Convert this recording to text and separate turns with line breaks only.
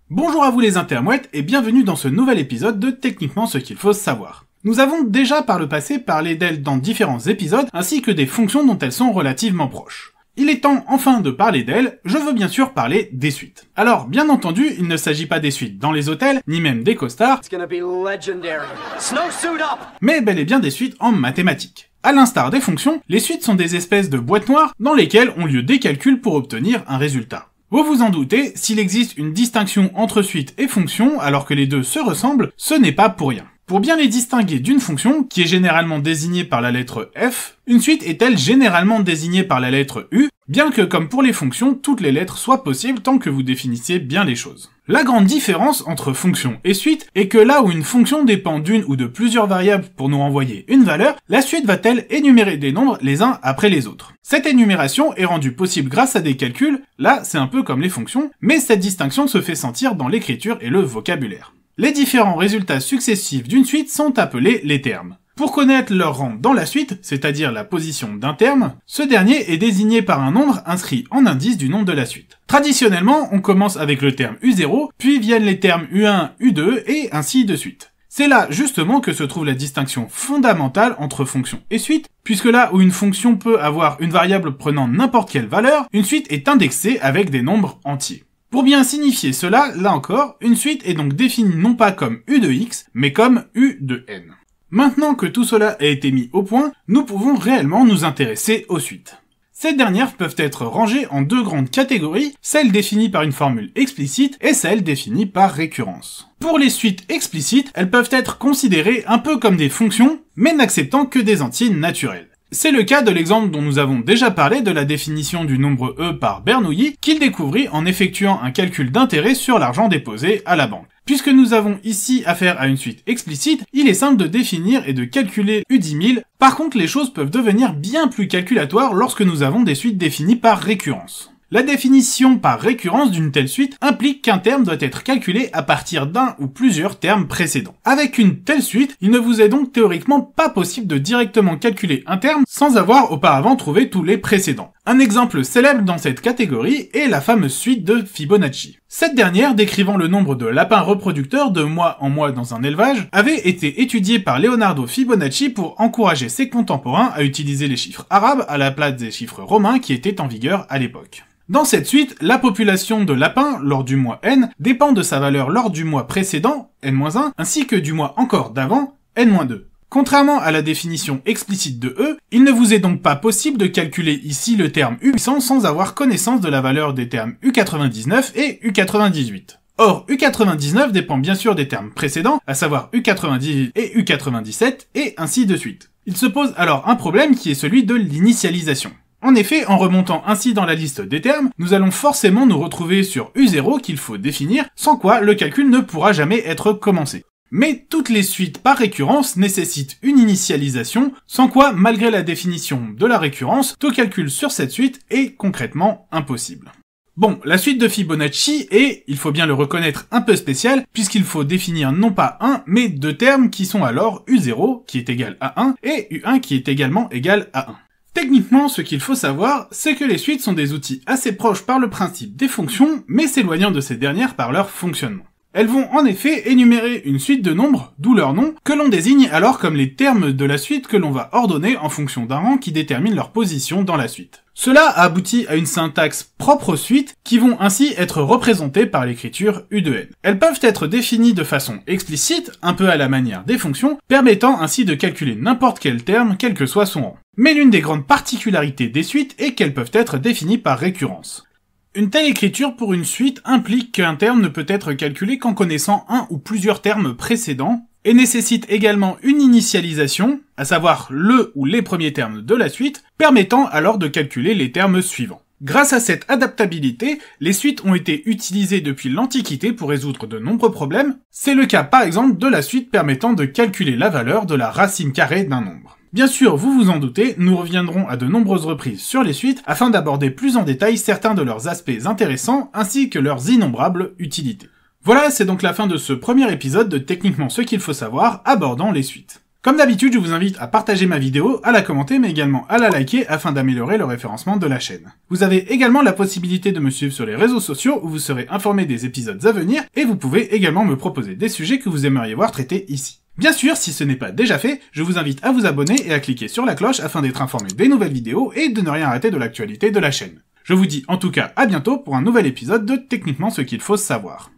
Bonjour à vous les intermouettes et bienvenue dans ce nouvel épisode de Techniquement ce qu'il faut savoir. Nous avons déjà par le passé parlé d'elles dans différents épisodes ainsi que des fonctions dont elles sont relativement proches. Il est temps enfin de parler d'elles, je veux bien sûr parler des suites. Alors bien entendu, il ne s'agit pas des suites dans les hôtels, ni même des costards, mais bel et bien des suites en mathématiques. À l'instar des fonctions, les suites sont des espèces de boîtes noires dans lesquelles ont lieu des calculs pour obtenir un résultat. Vous vous en doutez, s'il existe une distinction entre suite et fonction alors que les deux se ressemblent, ce n'est pas pour rien. Pour bien les distinguer d'une fonction, qui est généralement désignée par la lettre f, une suite est-elle généralement désignée par la lettre u, bien que comme pour les fonctions, toutes les lettres soient possibles tant que vous définissiez bien les choses. La grande différence entre fonction et suite est que là où une fonction dépend d'une ou de plusieurs variables pour nous renvoyer une valeur, la suite va-t-elle énumérer des nombres les uns après les autres. Cette énumération est rendue possible grâce à des calculs, là c'est un peu comme les fonctions, mais cette distinction se fait sentir dans l'écriture et le vocabulaire. Les différents résultats successifs d'une suite sont appelés les termes. Pour connaître leur rang dans la suite, c'est-à-dire la position d'un terme, ce dernier est désigné par un nombre inscrit en indice du nom de la suite. Traditionnellement, on commence avec le terme U0, puis viennent les termes U1, U2, et ainsi de suite. C'est là justement que se trouve la distinction fondamentale entre fonction et suite, puisque là où une fonction peut avoir une variable prenant n'importe quelle valeur, une suite est indexée avec des nombres entiers. Pour bien signifier cela, là encore, une suite est donc définie non pas comme U de x, mais comme U de n. Maintenant que tout cela a été mis au point, nous pouvons réellement nous intéresser aux suites. Ces dernières peuvent être rangées en deux grandes catégories, celles définies par une formule explicite et celles définies par récurrence. Pour les suites explicites, elles peuvent être considérées un peu comme des fonctions, mais n'acceptant que des entiers naturels. C'est le cas de l'exemple dont nous avons déjà parlé de la définition du nombre e par Bernoulli, qu'il découvrit en effectuant un calcul d'intérêt sur l'argent déposé à la banque. Puisque nous avons ici affaire à une suite explicite, il est simple de définir et de calculer U10 000. Par contre, les choses peuvent devenir bien plus calculatoires lorsque nous avons des suites définies par récurrence. La définition par récurrence d'une telle suite implique qu'un terme doit être calculé à partir d'un ou plusieurs termes précédents. Avec une telle suite, il ne vous est donc théoriquement pas possible de directement calculer un terme sans avoir auparavant trouvé tous les précédents. Un exemple célèbre dans cette catégorie est la fameuse suite de Fibonacci. Cette dernière, décrivant le nombre de lapins reproducteurs de mois en mois dans un élevage, avait été étudiée par Leonardo Fibonacci pour encourager ses contemporains à utiliser les chiffres arabes à la place des chiffres romains qui étaient en vigueur à l'époque. Dans cette suite, la population de lapins lors du mois n dépend de sa valeur lors du mois précédent, n-1, ainsi que du mois encore d'avant, n-2. Contrairement à la définition explicite de E, il ne vous est donc pas possible de calculer ici le terme U800 sans avoir connaissance de la valeur des termes U99 et U98. Or, U99 dépend bien sûr des termes précédents, à savoir U98 et U97, et ainsi de suite. Il se pose alors un problème qui est celui de l'initialisation. En effet, en remontant ainsi dans la liste des termes, nous allons forcément nous retrouver sur U0 qu'il faut définir, sans quoi le calcul ne pourra jamais être commencé. Mais toutes les suites par récurrence nécessitent une initialisation, sans quoi, malgré la définition de la récurrence, tout calcul sur cette suite est concrètement impossible. Bon, la suite de Fibonacci est, il faut bien le reconnaître, un peu spéciale, puisqu'il faut définir non pas un, mais deux termes qui sont alors U0, qui est égal à 1, et U1 qui est également égal à 1. Techniquement, ce qu'il faut savoir, c'est que les suites sont des outils assez proches par le principe des fonctions, mais s'éloignant de ces dernières par leur fonctionnement. Elles vont en effet énumérer une suite de nombres, d'où leur nom, que l'on désigne alors comme les termes de la suite que l'on va ordonner en fonction d'un rang qui détermine leur position dans la suite. Cela aboutit à une syntaxe propre aux suites qui vont ainsi être représentées par l'écriture U de n. Elles peuvent être définies de façon explicite, un peu à la manière des fonctions, permettant ainsi de calculer n'importe quel terme, quel que soit son rang. Mais l'une des grandes particularités des suites est qu'elles peuvent être définies par récurrence. Une telle écriture pour une suite implique qu'un terme ne peut être calculé qu'en connaissant un ou plusieurs termes précédents, et nécessite également une initialisation, à savoir le ou les premiers termes de la suite, permettant alors de calculer les termes suivants. Grâce à cette adaptabilité, les suites ont été utilisées depuis l'Antiquité pour résoudre de nombreux problèmes. C'est le cas par exemple de la suite permettant de calculer la valeur de la racine carrée d'un nombre. Bien sûr, vous vous en doutez, nous reviendrons à de nombreuses reprises sur les suites afin d'aborder plus en détail certains de leurs aspects intéressants ainsi que leurs innombrables utilités. Voilà, c'est donc la fin de ce premier épisode de Techniquement ce qu'il faut savoir abordant les suites. Comme d'habitude, je vous invite à partager ma vidéo, à la commenter, mais également à la liker afin d'améliorer le référencement de la chaîne. Vous avez également la possibilité de me suivre sur les réseaux sociaux où vous serez informé des épisodes à venir, et vous pouvez également me proposer des sujets que vous aimeriez voir traités ici. Bien sûr, si ce n'est pas déjà fait, je vous invite à vous abonner et à cliquer sur la cloche afin d'être informé des nouvelles vidéos et de ne rien rater de l'actualité de la chaîne. Je vous dis en tout cas à bientôt pour un nouvel épisode de Techniquement ce qu'il faut savoir.